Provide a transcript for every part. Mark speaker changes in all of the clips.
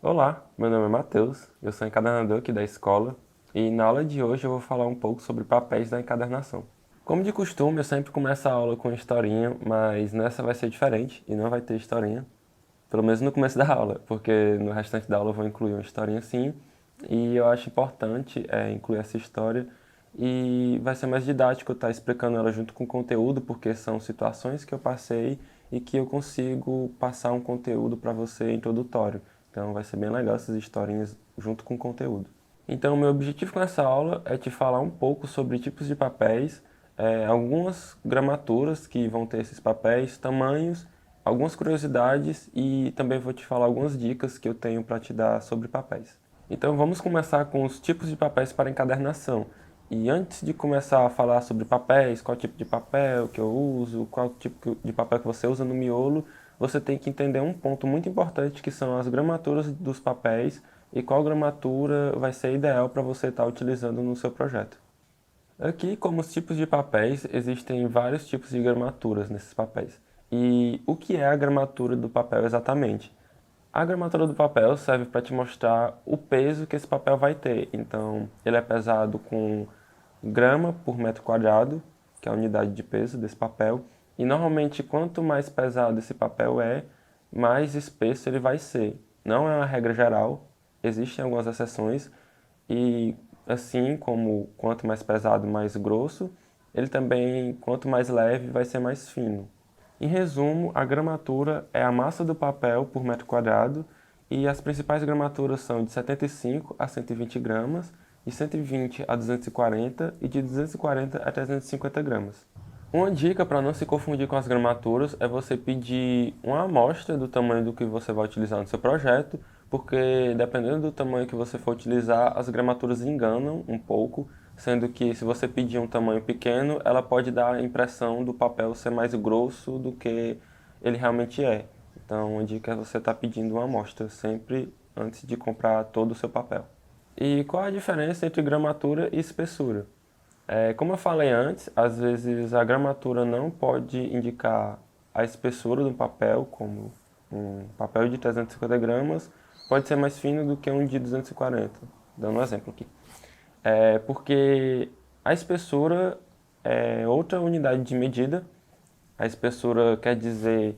Speaker 1: Olá, meu nome é Matheus, eu sou encadernador aqui da escola e na aula de hoje eu vou falar um pouco sobre papéis da encadernação. Como de costume, eu sempre começo a aula com historinha, mas nessa vai ser diferente e não vai ter historinha, pelo menos no começo da aula, porque no restante da aula eu vou incluir uma historinha sim, e eu acho importante incluir essa história e vai ser mais didático eu estar explicando ela junto com o conteúdo, porque são situações que eu passei e que eu consigo passar um conteúdo para você introdutório. Então vai ser bem legal essas historinhas junto com o conteúdo. Então, meu objetivo com essa aula é te falar um pouco sobre tipos de papéis, algumas gramaturas que vão ter esses papéis, tamanhos, algumas curiosidades e também vou te falar algumas dicas que eu tenho para te dar sobre papéis. Então, vamos começar com os tipos de papéis para encadernação. E antes de começar a falar sobre papéis, qual tipo de papel que eu uso, qual tipo de papel que você usa no miolo, você tem que entender um ponto muito importante que são as gramaturas dos papéis e qual gramatura vai ser ideal para você estar utilizando no seu projeto. Aqui, como os tipos de papéis, existem vários tipos de gramaturas nesses papéis. E o que é a gramatura do papel exatamente? A gramatura do papel serve para te mostrar o peso que esse papel vai ter. Então, ele é pesado com grama por metro quadrado, que é a unidade de peso desse papel. E normalmente, quanto mais pesado esse papel é, mais espesso ele vai ser. Não é uma regra geral, existem algumas exceções. E assim como quanto mais pesado, mais grosso, ele também, quanto mais leve, vai ser mais fino. Em resumo, a gramatura é a massa do papel por metro quadrado e as principais gramaturas são de 75 a 120 gramas, de 120 a 240 e de 240 a 350 gramas. Uma dica para não se confundir com as gramaturas é você pedir uma amostra do tamanho do que você vai utilizar no seu projeto, porque dependendo do tamanho que você for utilizar, as gramaturas enganam um pouco, sendo que se você pedir um tamanho pequeno, ela pode dar a impressão do papel ser mais grosso do que ele realmente é. Então, a dica é você estar pedindo uma amostra sempre antes de comprar todo o seu papel. E qual a diferença entre gramatura e espessura? Como eu falei antes, às vezes a gramatura não pode indicar a espessura do papel, como um papel de 350 gramas pode ser mais fino do que um de 240, dando um exemplo aqui. Porque a espessura é outra unidade de medida. A espessura quer dizer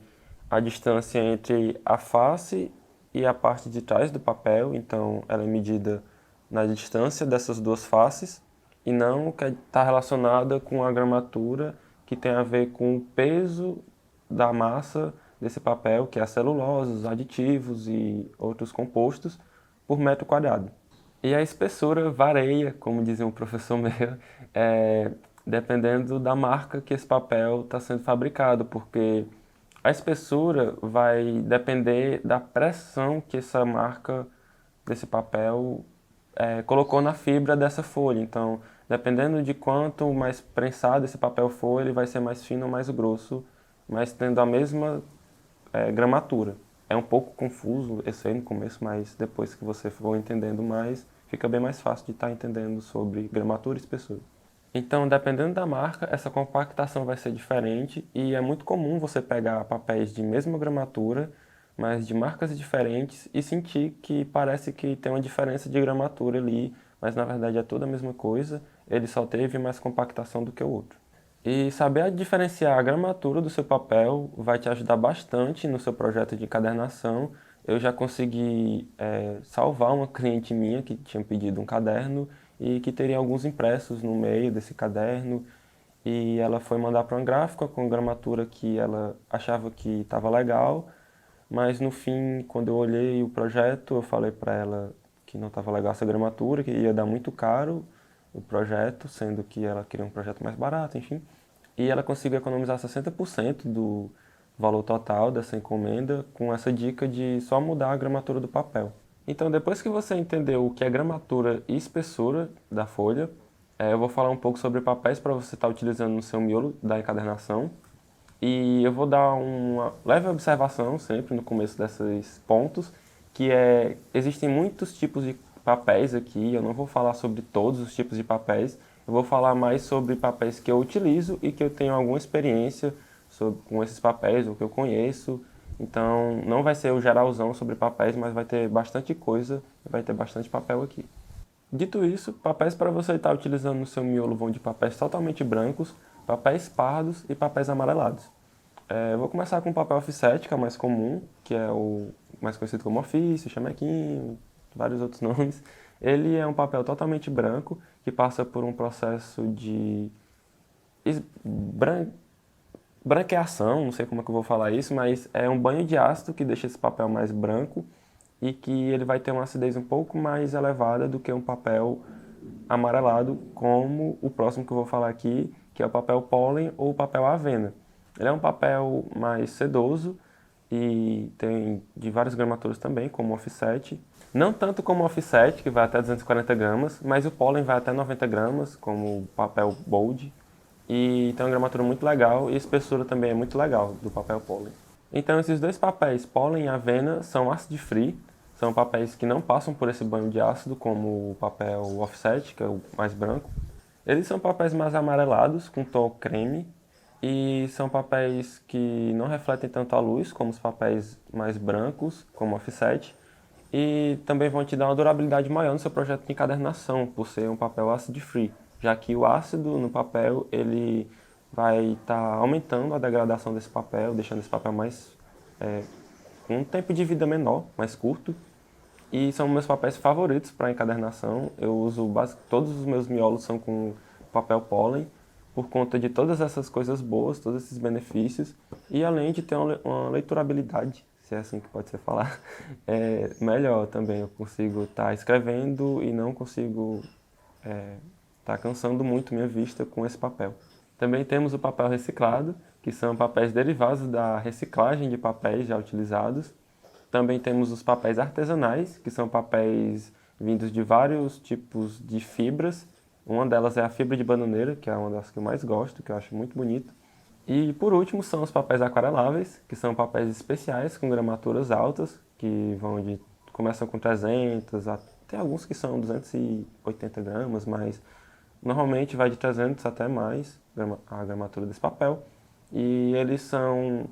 Speaker 1: a distância entre a face e a parte de trás do papel, então ela é medida na distância dessas duas faces e não que está relacionada com a gramatura que tem a ver com o peso da massa desse papel, que é a celulose, os aditivos e outros compostos, por metro quadrado. E a espessura varia, como dizia um professor meu, é, dependendo da marca que esse papel está sendo fabricado, porque a espessura vai depender da pressão que essa marca desse papel colocou na fibra dessa folha. Então, dependendo de quanto mais prensado esse papel for, ele vai ser mais fino ou mais grosso, mas tendo a mesma gramatura. É um pouco confuso esse aí no começo, mas depois que você for entendendo mais, fica bem mais fácil de estar entendendo sobre gramatura e espessura. Então, dependendo da marca, essa compactação vai ser diferente e é muito comum você pegar papéis de mesma gramatura, mas de marcas diferentes e sentir que parece que tem uma diferença de gramatura ali, mas na verdade é tudo a mesma coisa, ele só teve mais compactação do que o outro. E saber diferenciar a gramatura do seu papel vai te ajudar bastante no seu projeto de encadernação. Eu já consegui salvar uma cliente minha que tinha pedido um caderno e que teria alguns impressos no meio desse caderno. E ela foi mandar para uma gráfica com gramatura que ela achava que estava legal, mas no fim, quando eu olhei o projeto, eu falei para ela que não estava legal essa gramatura, que ia dar muito caro o projeto, sendo que ela queria um projeto mais barato, enfim. E ela conseguiu economizar 60% do valor total dessa encomenda com essa dica de só mudar a gramatura do papel. Então, depois que você entendeu o que é gramatura e espessura da folha, eu vou falar um pouco sobre papéis para você estar utilizando no seu miolo da encadernação. E eu vou dar uma leve observação sempre no começo desses pontos, que existem muitos tipos de papéis aqui, eu não vou falar sobre todos os tipos de papéis, eu vou falar mais sobre papéis que eu utilizo e que eu tenho alguma experiência com esses papéis, ou que eu conheço, Então não vai ser o geralzão sobre papéis, mas vai ter bastante coisa, vai ter bastante papel aqui. Dito isso, papéis para você estar utilizando no seu miolo vão de papéis totalmente brancos, papéis pardos e papéis amarelados. Eu vou começar com o papel offset, que é o mais comum, que é o mais conhecido como ofício, chamequinho, vários outros nomes. Ele é um papel totalmente branco, que passa por um processo de branqueação, não sei como é que eu vou falar isso, mas é um banho de ácido que deixa esse papel mais branco e que ele vai ter uma acidez um pouco mais elevada do que um papel amarelado, como o próximo que eu vou falar aqui, que é o papel pólen ou o papel avena. Ele é um papel mais sedoso e tem de várias gramaturas também, como o offset. Não tanto como o offset, que vai até 240 gramas, mas o pólen vai até 90 gramas, como o papel bold. E tem uma gramatura muito legal e a espessura também é muito legal do papel pólen. Então esses dois papéis, pólen e avena, são acid free, são papéis que não passam por esse banho de ácido, como o papel offset, que é o mais branco. Eles são papéis mais amarelados, com tom creme, e são papéis que não refletem tanto a luz como os papéis mais brancos, como o offset, e também vão te dar uma durabilidade maior no seu projeto de encadernação, por ser um papel acid free, já que o ácido no papel ele vai estar aumentando a degradação desse papel, deixando esse papel mais com um tempo de vida menor, mais curto. E são meus papéis favoritos para encadernação. Eu uso todos os meus miolos são com papel pólen, por conta de todas essas coisas boas, todos esses benefícios, e além de ter uma leiturabilidade, se é assim que pode ser falar, melhor também. Eu consigo estar escrevendo e não consigo estar cansando muito minha vista com esse papel. Também temos o papel reciclado, que são papéis derivados da reciclagem de papéis já utilizados. Também temos os papéis artesanais, que são papéis vindos de vários tipos de fibras. Uma delas é a fibra de bananeira, que é uma das que eu mais gosto, que eu acho muito bonito. E por último são os papéis aquareláveis, que são papéis especiais com gramaturas altas, que começam com 300, até alguns que são 280 gramas, mas normalmente vai de 300 até mais a gramatura desse papel. E eles são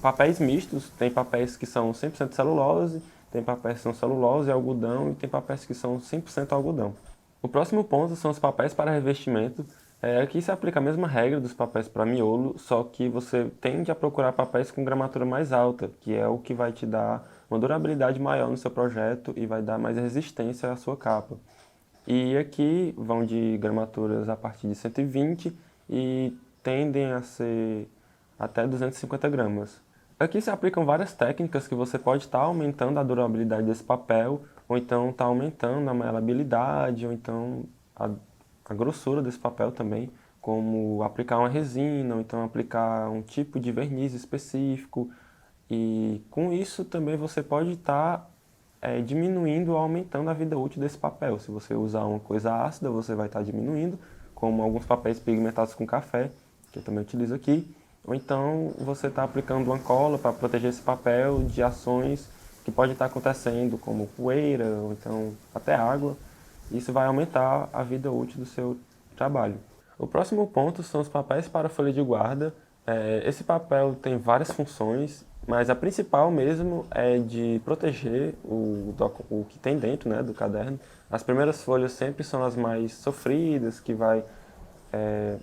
Speaker 1: papéis mistos, tem papéis que são 100% celulose, tem papéis que são celulose e algodão, e tem papéis que são 100% algodão. O próximo ponto são os papéis para revestimento. Aqui se aplica a mesma regra dos papéis para miolo, só que você tende a procurar papéis com gramatura mais alta, que é o que vai te dar uma durabilidade maior no seu projeto e vai dar mais resistência à sua capa. E aqui vão de gramaturas a partir de 120 e tendem a ser até 250 gramas. Aqui se aplicam várias técnicas que você pode estar aumentando a durabilidade desse papel, ou então estar aumentando a maleabilidade, ou então a grossura desse papel também, como aplicar uma resina, ou então aplicar um tipo de verniz específico. E com isso também você pode estar diminuindo ou aumentando a vida útil desse papel. Se você usar uma coisa ácida, você vai estar diminuindo, como alguns papéis pigmentados com café, que eu também utilizo aqui. Ou então você está aplicando uma cola para proteger esse papel de ações que podem estar acontecendo, como poeira, ou então até água. Isso vai aumentar a vida útil do seu trabalho. O próximo ponto são os papéis para folha de guarda. Esse papel tem várias funções, mas a principal mesmo é de proteger o que tem dentro, né, do caderno. As primeiras folhas sempre são as mais sofridas, que vai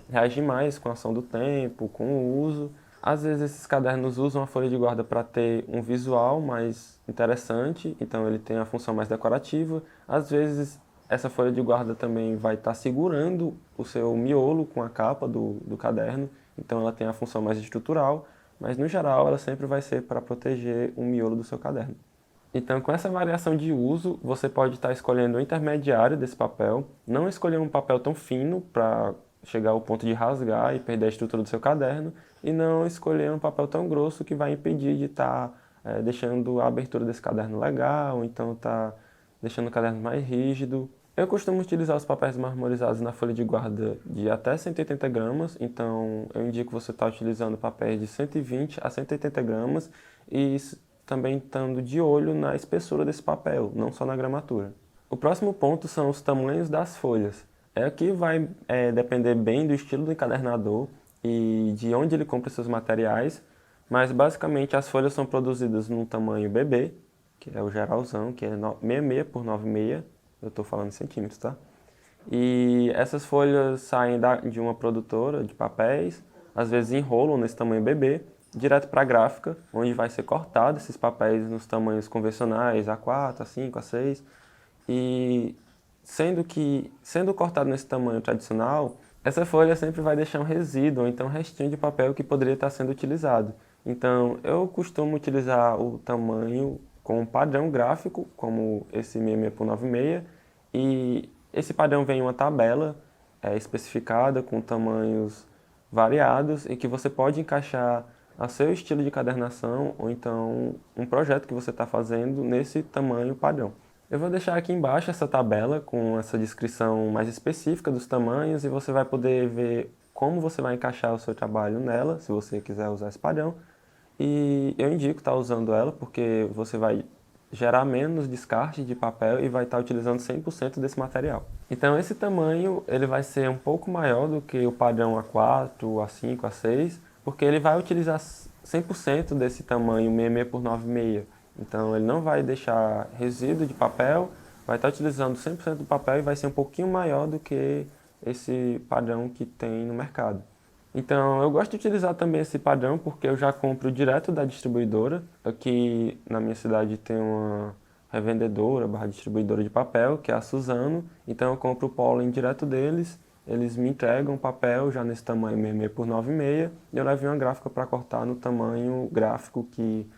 Speaker 1: reagir mais com a ação do tempo, com o uso. Às vezes esses cadernos usam a folha de guarda para ter um visual mais interessante, então ele tem a função mais decorativa. Às vezes essa folha de guarda também vai estar segurando o seu miolo com a capa do caderno, então ela tem a função mais estrutural, mas no geral ela sempre vai ser para proteger o miolo do seu caderno. Então, com essa variação de uso, você pode estar escolhendo o intermediário desse papel, não escolher um papel tão fino para chegar ao ponto de rasgar e perder a estrutura do seu caderno, e não escolher um papel tão grosso que vai impedir de estar deixando a abertura desse caderno legal, ou então estar deixando o caderno mais rígido. Eu costumo utilizar os papéis marmorizados na folha de guarda de até 180 gramas, então eu indico você estar utilizando papéis de 120 a 180 gramas e também estando de olho na espessura desse papel, não só na gramatura. O próximo ponto são os tamanhos das folhas. Aqui vai depender bem do estilo do encadernador e de onde ele compra seus materiais, Mas basicamente as folhas são produzidas num tamanho BB, que é o geralzão, que é 66 por 96, eu estou falando em centímetros, tá? E essas folhas saem de uma produtora de papéis, às vezes enrolam nesse tamanho BB, direto para a gráfica, onde vai ser cortado esses papéis nos tamanhos convencionais, A4, A5, A6. E sendo cortado nesse tamanho tradicional, essa folha sempre vai deixar um resíduo, ou então um restinho de papel que poderia estar sendo utilizado. Então, eu costumo utilizar o tamanho com um padrão gráfico, como esse 66 por 96, e esse padrão vem em uma tabela especificada com tamanhos variados e que você pode encaixar a seu estilo de cadernação ou então um projeto que você está fazendo nesse tamanho padrão. Eu vou deixar aqui embaixo essa tabela com essa descrição mais específica dos tamanhos e você vai poder ver como você vai encaixar o seu trabalho nela, se você quiser usar esse padrão. E eu indico estar usando ela porque você vai gerar menos descarte de papel e vai estar utilizando 100% desse material. Então esse tamanho ele vai ser um pouco maior do que o padrão A4, A5, A6, porque ele vai utilizar 100% desse tamanho 66 por 96. Então ele não vai deixar resíduo de papel, vai estar utilizando 100% do papel e vai ser um pouquinho maior do que esse padrão que tem no mercado. Então, eu gosto de utilizar também esse padrão porque eu já compro direto da distribuidora. Aqui na minha cidade tem uma revendedora, barra distribuidora de papel, que é a Suzano. Então, eu compro o pólen direto deles, eles me entregam o papel já nesse tamanho 66 por 96 e eu levo uma gráfica para cortar no tamanho gráfico que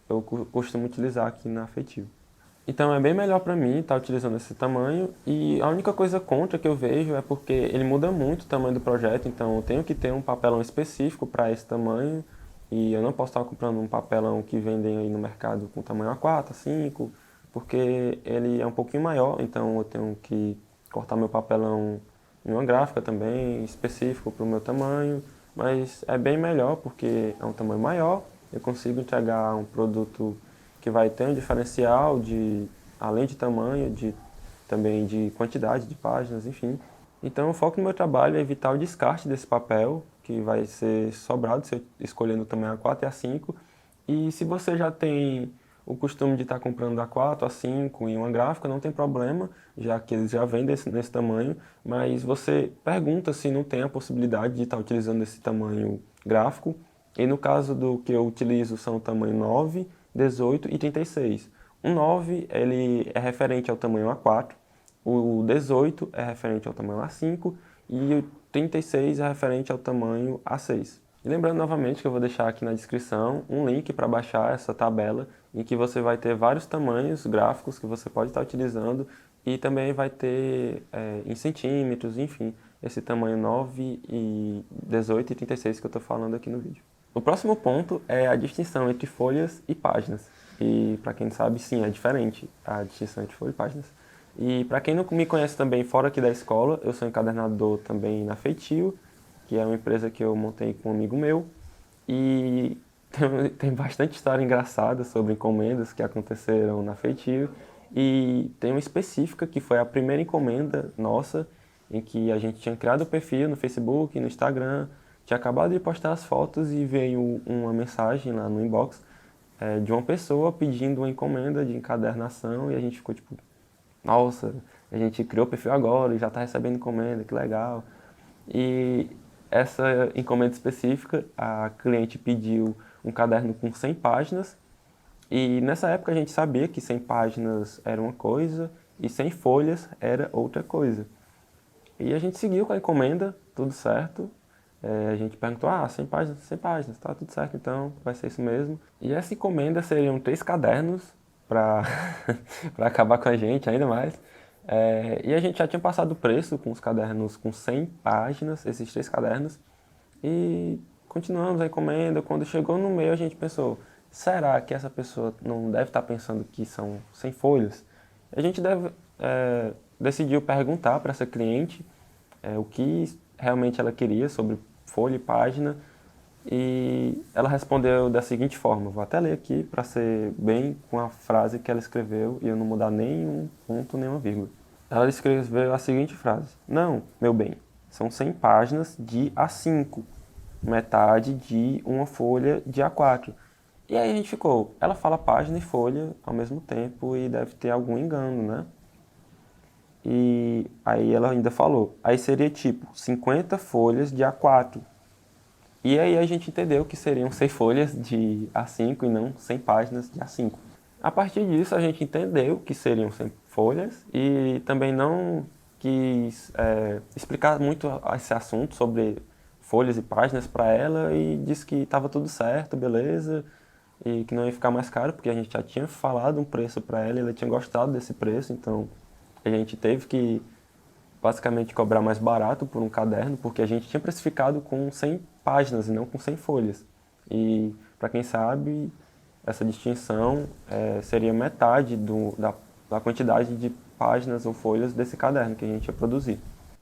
Speaker 1: eu costumo utilizar aqui na Afetivo. Então é bem melhor para mim estar utilizando esse tamanho e a única coisa contra que eu vejo é porque ele muda muito o tamanho do projeto, então eu tenho que ter um papelão específico para esse tamanho e eu não posso estar comprando um papelão que vendem aí no mercado com tamanho A4, A5, porque ele é um pouquinho maior, então eu tenho que cortar meu papelão em uma gráfica também específico para o meu tamanho, mas é bem melhor porque é um tamanho maior, eu consigo entregar um produto que vai ter um diferencial de, além de tamanho, também de quantidade de páginas, enfim. Então, o foco no meu trabalho é evitar o descarte desse papel, que vai ser sobrado se eu escolher no tamanho A4 e A5. E se você já tem o costume de estar comprando A4, A5 em uma gráfica, não tem problema, já que eles já vêm nesse tamanho, mas você pergunta se não tem a possibilidade de estar utilizando esse tamanho gráfico. E no caso do que eu utilizo são o tamanho 9, 18 e 36. O 9 ele é referente ao tamanho A4, o 18 é referente ao tamanho A5 e o 36 é referente ao tamanho A6. E lembrando novamente que eu vou deixar aqui na descrição um link para baixar essa tabela em que você vai ter vários tamanhos gráficos que você pode estar utilizando e também vai ter em centímetros, enfim, esse tamanho 9 e 18 e 36 que eu estou falando aqui no vídeo. O próximo ponto é a distinção entre folhas e páginas. E para quem não sabe, sim, é diferente a distinção entre folhas e páginas. E para quem não me conhece também fora aqui da escola, eu sou encadernador também na Feitio, que é uma empresa que eu montei com um amigo meu. E tem bastante história engraçada sobre encomendas que aconteceram na Feitio. E tem uma específica que foi a primeira encomenda nossa, em que a gente tinha criado o perfil no Facebook, no Instagram, tinha acabado de postar as fotos e veio uma mensagem lá no inbox de uma pessoa pedindo uma encomenda de encadernação e a gente ficou tipo, nossa, a gente criou o perfil agora e já está recebendo encomenda, que legal. E essa encomenda específica, a cliente pediu um caderno com 100 páginas e nessa época a gente sabia que 100 páginas era uma coisa e 100 folhas era outra coisa. E a gente seguiu com a encomenda, tudo certo. A gente perguntou, 100 páginas, tá tudo certo então, vai ser isso mesmo. E essa encomenda seriam 3 cadernos para para acabar com a gente ainda mais. E a gente já tinha passado o preço com os cadernos com 100 páginas, esses 3 cadernos. E continuamos a encomenda. Quando chegou no meio a gente pensou, será que essa pessoa não deve estar pensando que são 100 folhas? A gente decidiu perguntar para essa cliente o que realmente ela queria sobre folha e página e ela respondeu da seguinte forma, vou até ler aqui para ser bem com a frase que ela escreveu e eu não mudar nenhum ponto, nenhuma vírgula. Ela escreveu a seguinte frase, não, meu bem, são 100 páginas de A5. metade de uma folha de A4. E aí a gente ficou, ela fala página e folha ao mesmo tempo e deve ter algum engano, né? E aí ela ainda falou, aí seria tipo 50 folhas de A4. E aí a gente entendeu que seriam 100 folhas de A5 e não 100 páginas de A5. A partir disso a gente entendeu que seriam 100 folhas e também não quis explicar muito esse assunto sobre folhas e páginas para ela e disse que estava tudo certo, beleza, e que não ia ficar mais caro porque a gente já tinha falado um preço para ela e ela tinha gostado desse preço, então a gente teve que basicamente cobrar mais barato por um caderno, porque a gente tinha precificado com 100 páginas e não com 100 folhas. E, para quem sabe, essa distinção seria metade da quantidade de páginas ou folhas desse caderno que a gente ia produzir.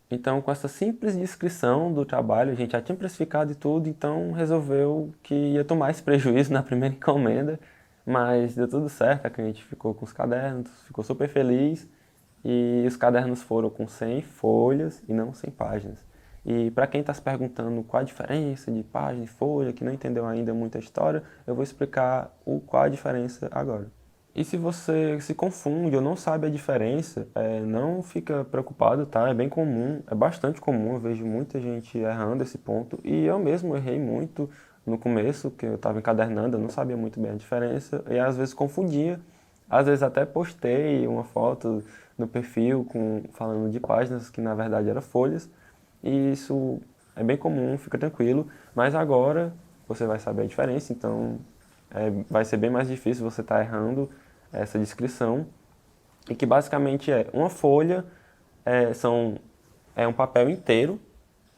Speaker 1: Então, com essa simples descrição do trabalho, a gente já tinha precificado e tudo, então resolveu que ia tomar esse prejuízo na primeira encomenda, mas deu tudo certo, a cliente ficou com os cadernos, ficou super feliz, e os cadernos foram com 100 folhas e não 100 páginas. E para quem está se perguntando qual a diferença de página e folha, que não entendeu ainda muita história, eu vou explicar qual a diferença agora. E se você se confunde ou não sabe a diferença, não fica preocupado, tá? É bem comum, é bastante comum, eu vejo muita gente errando esse ponto. E eu mesmo errei muito no começo, que eu estava encadernando, eu não sabia muito bem a diferença e às vezes confundia. Às vezes até postei uma foto no perfil falando de páginas que na verdade eram folhas. E isso é bem comum, fica tranquilo. Mas agora você vai saber a diferença, então vai ser bem mais difícil você estar errando essa descrição. E que basicamente uma folha, é um papel inteiro,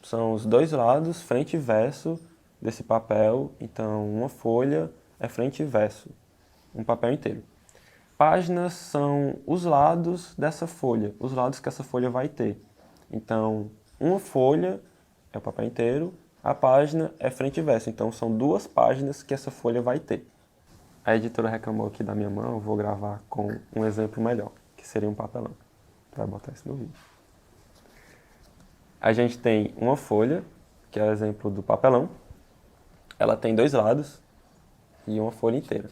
Speaker 1: são os dois lados, frente e verso desse papel. Então uma folha é frente e verso, um papel inteiro. Páginas são os lados dessa folha, os lados que essa folha vai ter. Então, uma folha é o papel inteiro, a página é frente e verso. Então, são duas páginas que essa folha vai ter. A editora reclamou aqui da minha mão, eu vou gravar com um exemplo melhor, que seria um papelão. Vai botar isso no vídeo. A gente tem uma folha, que é o exemplo do papelão. Ela tem dois lados e uma folha inteira.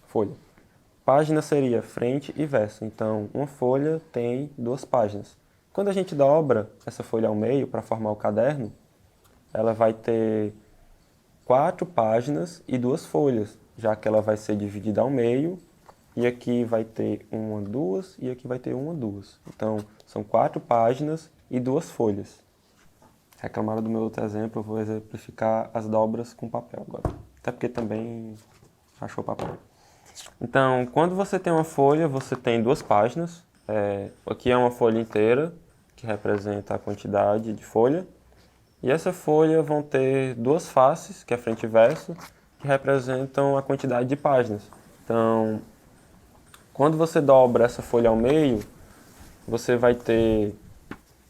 Speaker 1: Folha. Página seria frente e verso, então uma folha tem duas páginas. Quando a gente dobra essa folha ao meio para formar o caderno, ela vai ter 4 páginas e 2 folhas, já que ela vai ser dividida ao meio, e aqui vai ter uma, duas, e aqui vai ter uma, duas. Então, são 4 páginas e 2 folhas. Reclamaram do meu outro exemplo, eu vou exemplificar as dobras com papel agora. Até porque também achou papel. Então, quando você tem uma folha, você tem 2 páginas. Aqui é uma folha inteira, que representa a quantidade de folha. E essa folha vão ter 2 faces, que é frente e verso, que representam a quantidade de páginas. Então, quando você dobra essa folha ao meio, você vai ter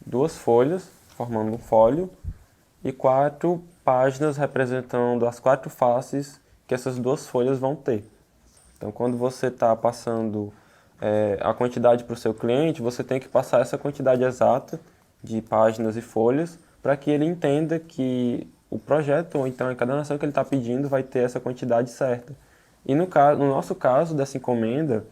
Speaker 1: 2 folhas, formando um fólio, e 4 páginas representando as 4 faces que essas 2 folhas vão ter. Então, quando você está passando a quantidade para o seu cliente, você tem que passar essa quantidade exata de páginas e folhas para que ele entenda que o projeto, ou então a encadernação que ele está pedindo, vai ter essa quantidade certa. E no nosso caso dessa encomenda,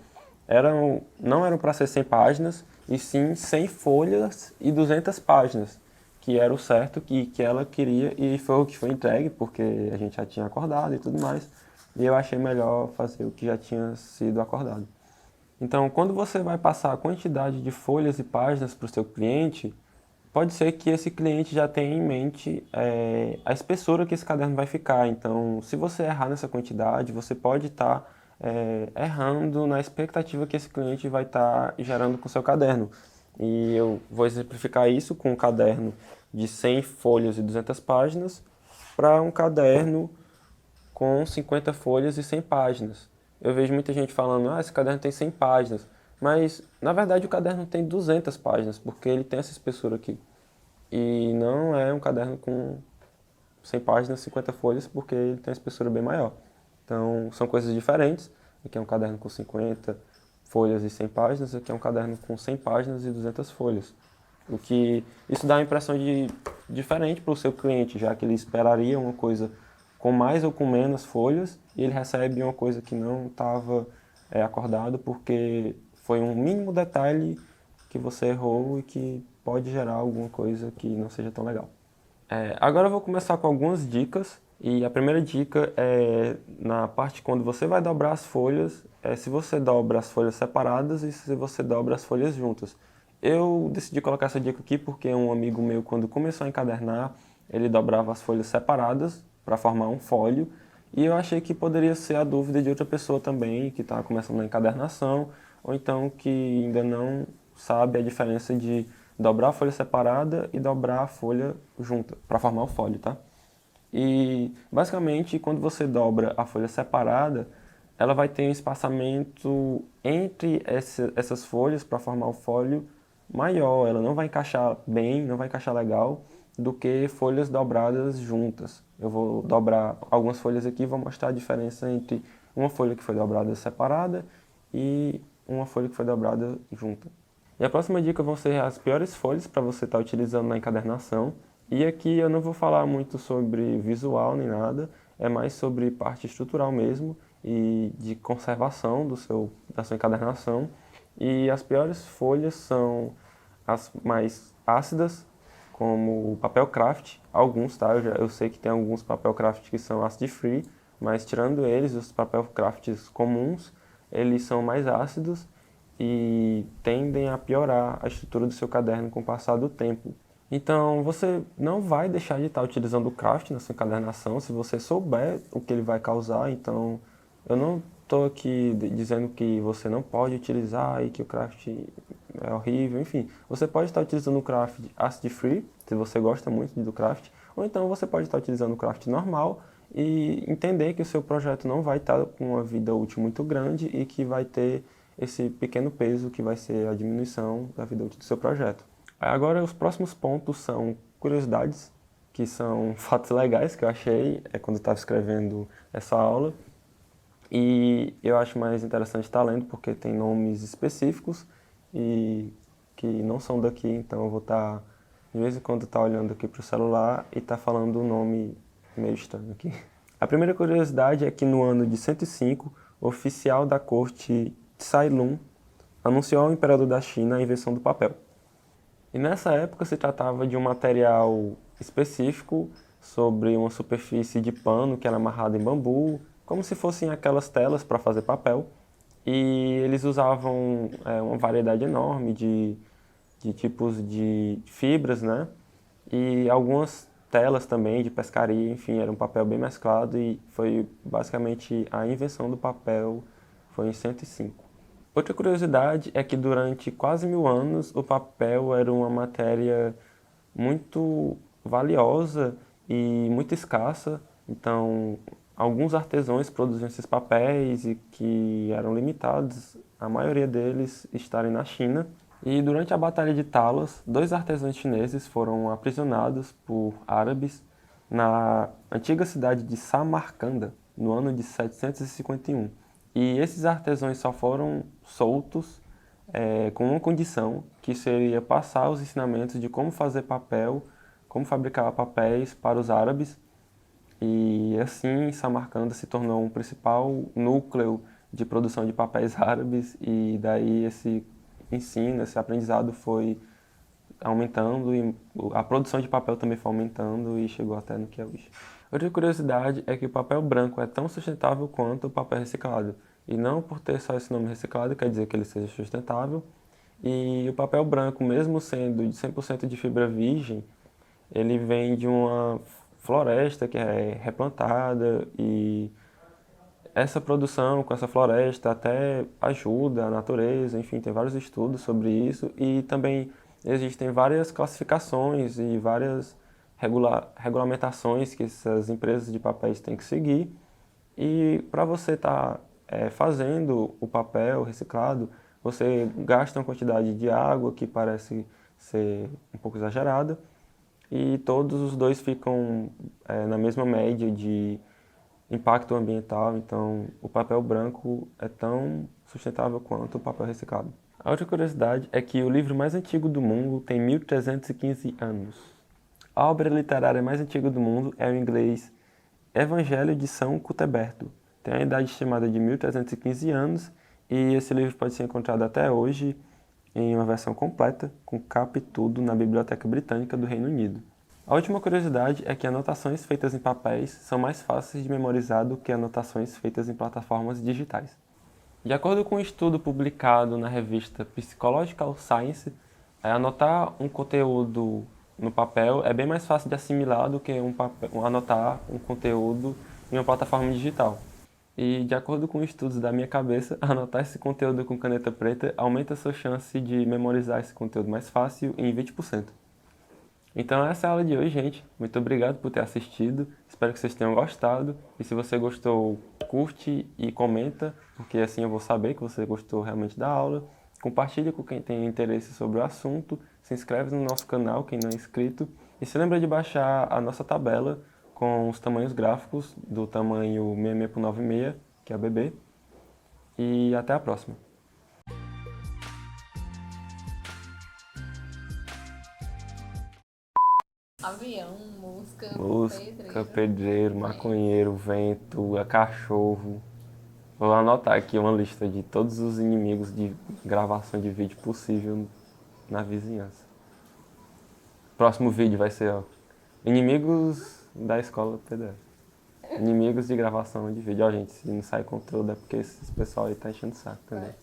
Speaker 1: não eram para ser 100 páginas, e sim 100 folhas e 200 páginas, que era o certo que ela queria, e foi o que foi entregue, porque a gente já tinha acordado e tudo mais. E eu achei melhor fazer o que já tinha sido acordado. Então, quando você vai passar a quantidade de folhas e páginas para o seu cliente, pode ser que esse cliente já tenha em mente a espessura que esse caderno vai ficar. Então, se você errar nessa quantidade, você pode estar errando na expectativa que esse cliente vai estar gerando com o seu caderno. E eu vou exemplificar isso com um caderno de 100 folhas e 200 páginas para um caderno com 50 folhas e 100 páginas. Eu vejo muita gente falando, esse caderno tem 100 páginas, mas na verdade o caderno tem 200 páginas, porque ele tem essa espessura aqui. E não é um caderno com 100 páginas, 50 folhas, porque ele tem uma espessura bem maior. Então são coisas diferentes. Aqui é um caderno com 50 folhas e 100 páginas, aqui é um caderno com 100 páginas e 200 folhas. Isso dá a impressão de diferente para o seu cliente, já que ele esperaria uma coisa com mais ou com menos folhas e ele recebe uma coisa que não estava acordado porque foi um mínimo detalhe que você errou e que pode gerar alguma coisa que não seja tão legal. Agora eu vou começar com algumas dicas e a primeira dica é na parte quando você vai dobrar as folhas, se você dobra as folhas separadas e se você dobra as folhas juntas. Eu decidi colocar essa dica aqui porque um amigo meu, quando começou a encadernar, ele dobrava as folhas separadas para formar um folho e eu achei que poderia ser a dúvida de outra pessoa também que está começando a encadernação ou então que ainda não sabe a diferença de dobrar a folha separada e dobrar a folha junta para formar o folho, tá? E basicamente, quando você dobra a folha separada, ela vai ter um espaçamento entre essas folhas para formar o folho maior. Ela não vai encaixar bem, não vai encaixar legal do que folhas dobradas juntas. Eu vou dobrar algumas folhas aqui e vou mostrar a diferença entre uma folha que foi dobrada separada e uma folha que foi dobrada junta. E a próxima dica vão ser as piores folhas para você estar utilizando na encadernação. E aqui eu não vou falar muito sobre visual nem nada, é mais sobre parte estrutural mesmo e de conservação da sua encadernação. E as piores folhas são as mais ácidas, como o papel craft, alguns, tá? Eu sei que tem alguns papel craft que são acid free, mas tirando eles, os papel crafts comuns, eles são mais ácidos e tendem a piorar a estrutura do seu caderno com o passar do tempo. Então, você não vai deixar de estar utilizando o craft na sua encadernação se você souber o que ele vai causar. Então, eu não estou aqui dizendo que você não pode utilizar e que o craft é horrível, enfim. Você pode estar utilizando o craft acid free, se você gosta muito do craft, ou então você pode estar utilizando o craft normal e entender que o seu projeto não vai estar com uma vida útil muito grande e que vai ter esse pequeno peso que vai ser a diminuição da vida útil do seu projeto. Agora, os próximos pontos são curiosidades, que são fatos legais que eu achei quando eu estava escrevendo essa aula. E eu acho mais interessante estar lendo porque tem nomes específicos e que não são daqui, então eu vou estar, de vez em quando, olhando aqui para o celular e falando um nome meio estranho aqui. A primeira curiosidade é que no ano de 105, o oficial da corte Tsai Lun anunciou ao imperador da China a invenção do papel. E nessa época se tratava de um material específico sobre uma superfície de pano que era amarrada em bambu, como se fossem aquelas telas para fazer papel. E eles usavam uma variedade enorme de tipos de fibras, né? E algumas telas também de pescaria, enfim, era um papel bem mesclado e foi basicamente a invenção do papel foi em 105. Outra curiosidade é que durante quase 1000 anos o papel era uma matéria muito valiosa e muito escassa. Então, alguns artesãos produziam esses papéis e que eram limitados, a maioria deles estarem na China. E durante a Batalha de Talas, 2 artesãos chineses foram aprisionados por árabes na antiga cidade de Samarcanda, no ano de 751. E esses artesãos só foram soltos com uma condição, que seria passar os ensinamentos de como fazer papel, como fabricar papéis para os árabes. E assim, Samarcanda se tornou um principal núcleo de produção de papéis árabes e daí esse ensino, esse aprendizado foi aumentando e a produção de papel também foi aumentando e chegou até no que é hoje. Outra curiosidade é que o papel branco é tão sustentável quanto o papel reciclado. E não por ter só esse nome reciclado quer dizer que ele seja sustentável. E o papel branco, mesmo sendo de 100% de fibra virgem, ele vem de uma floresta que é replantada e essa produção com essa floresta até ajuda a natureza, enfim, tem vários estudos sobre isso e também existem várias classificações e várias regulamentações que essas empresas de papéis têm que seguir. E para você estar fazendo o papel reciclado, você gasta uma quantidade de água que parece ser um pouco exagerada e todos os dois ficam na mesma média de impacto ambiental, então o papel branco é tão sustentável quanto o papel reciclado. A outra curiosidade é que o livro mais antigo do mundo tem 1315 anos. A obra literária mais antiga do mundo é o inglês Evangelho de São Cuthberto. Tem a idade estimada de 1315 anos e esse livro pode ser encontrado até hoje em uma versão completa, com capa e tudo, na Biblioteca Britânica do Reino Unido. A última curiosidade é que anotações feitas em papéis são mais fáceis de memorizar do que anotações feitas em plataformas digitais. De acordo com um estudo publicado na revista Psychological Science, anotar um conteúdo no papel é bem mais fácil de assimilar do que anotar um conteúdo em uma plataforma digital. E, de acordo com estudos da minha cabeça, anotar esse conteúdo com caneta preta aumenta a sua chance de memorizar esse conteúdo mais fácil em 20%. Então essa é a aula de hoje, gente. Muito obrigado por ter assistido. Espero que vocês tenham gostado. E se você gostou, curte e comenta, porque assim eu vou saber que você gostou realmente da aula. Compartilha com quem tem interesse sobre o assunto. Se inscreve no nosso canal, quem não é inscrito. E se lembra de baixar a nossa tabela com os tamanhos gráficos do tamanho 66 por 96, que é a BB. E até a próxima.
Speaker 2: Avião, mosca,
Speaker 1: Música,
Speaker 2: pedreiro,
Speaker 1: pedreiro, maconheiro, vento, cachorro. Vou anotar aqui uma lista de todos os inimigos de gravação de vídeo possível na vizinhança. Próximo vídeo vai ser, ó, inimigos da escola PDF. Inimigos de gravação de vídeo. Ó, gente, se não sai conteúdo é porque esse pessoal aí tá enchendo o saco, entendeu?